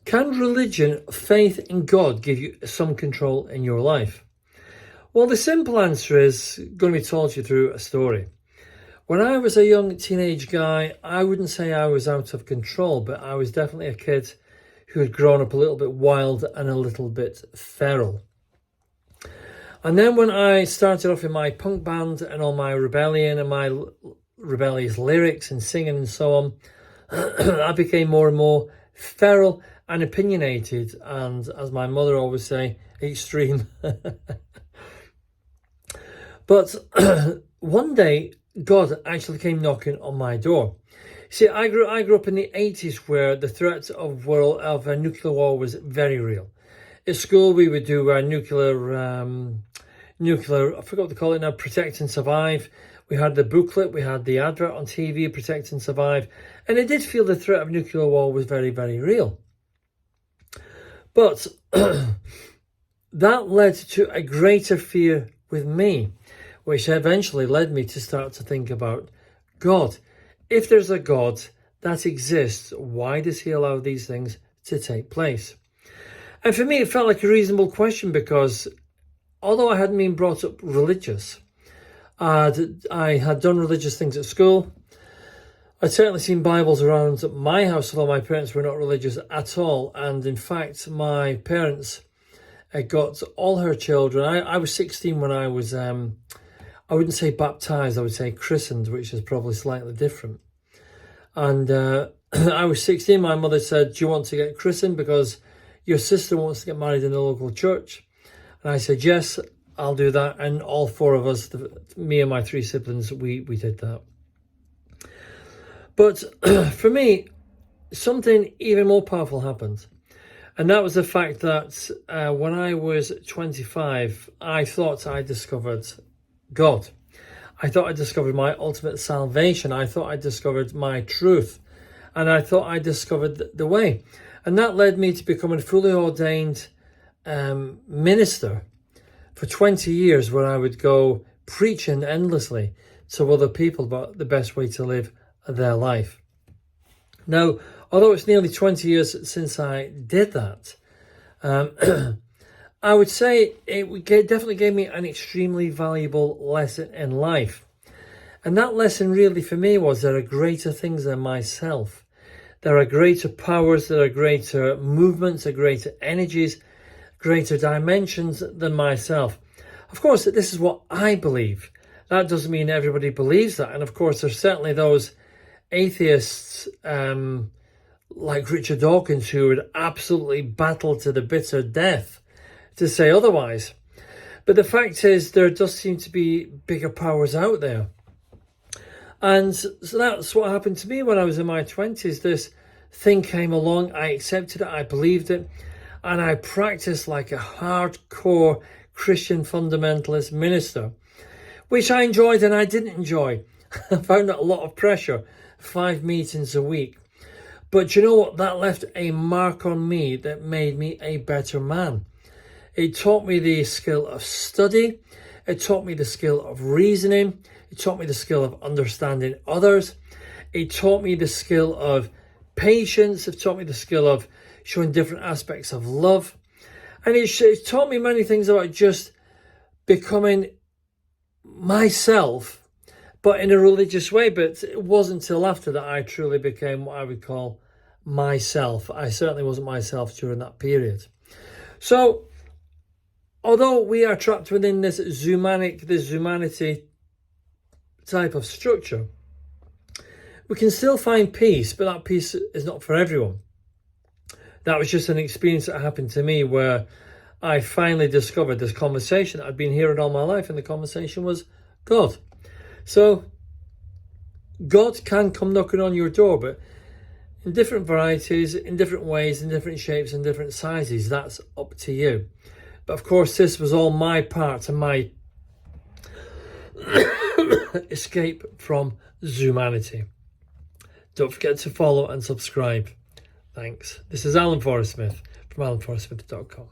Can religion, faith in God, give you some control in your life? Well, the simple answer is going to be told to you through a story. When I was a young teenage guy, I wouldn't say I was out of control, but I was definitely a kid who had grown up a little bit wild and a little bit feral. And then when I started off in my punk band and all my rebellion and my rebellious lyrics and singing and so on, I became more and more feral and opinionated and, as my mother always say, extreme. But one day, God actually came knocking on my door. See, I grew up in the 80s where the threat of a nuclear war was very real. At school, we would do nuclear, I forgot what they call it now, Protect and Survive. We had the booklet, we had the advert on TV, Protect and Survive. And I did feel the threat of nuclear war was very, very real. But that led to a greater fear with me, which eventually led me to start to think about God. If there's a God that exists, why does he allow these things to take place? And for me, it felt like a reasonable question because although I hadn't been brought up religious, I had done religious things at school. I'd certainly seen Bibles around my house, although my parents were not religious at all. And in fact, my parents got all her children. I was 16 when I was, I wouldn't say baptized, I would say christened, which is probably slightly different. And I was 16, my mother said, do you want to get christened because your sister wants to get married in the local church? And I said, yes, I'll do that. And all four of us, me and my three siblings, we did that. But for me, something even more powerful happened. And that was the fact that when I was 25, I thought I discovered God. I thought I discovered my ultimate salvation. I thought I discovered my truth. And I thought I discovered the way. And that led me to becoming a fully ordained minister for 20 years, where I would go preaching endlessly to other people about the best way to live their life. Now, although it's nearly 20 years since I did that, I would say it definitely gave me an extremely valuable lesson in life. And that lesson really for me was there are greater things than myself. There are greater powers, there are greater movements, there are greater energies, greater dimensions than myself. Of course, this is what I believe. That doesn't mean everybody believes that. And of course, there's certainly those atheists like Richard Dawkins who would absolutely battle to the bitter death to say otherwise. But the fact is, there does seem to be bigger powers out there. And so that's what happened to me when I was in my 20s. This thing came along, I accepted it, I believed it, and I practiced like a hardcore Christian fundamentalist minister, which I enjoyed and I didn't enjoy. I found that a lot of pressure, 5 meetings a week. But you know what? That left a mark on me that made me a better man. It taught me the skill of study. It taught me the skill of reasoning. It taught me the skill of understanding others. It taught me the skill of patience. It taught me the skill of showing different aspects of love. And it taught me many things about just becoming myself, but in a religious way. But it wasn't until after that I truly became what I would call myself. I certainly wasn't myself during that period. So, although we are trapped within this Zoomanity type of structure, we can still find peace, but that peace is not for everyone. That was just an experience that happened to me where I finally discovered this conversation that I'd been hearing all my life, and the conversation was God. So God can come knocking on your door, but in different varieties, in different ways, in different shapes, and different sizes. That's up to you. But of course, this was all my part and my escape from Zoomanity. Don't forget to follow and subscribe. Thanks. This is Alan Forrest Smith from alanforrestsmith.com.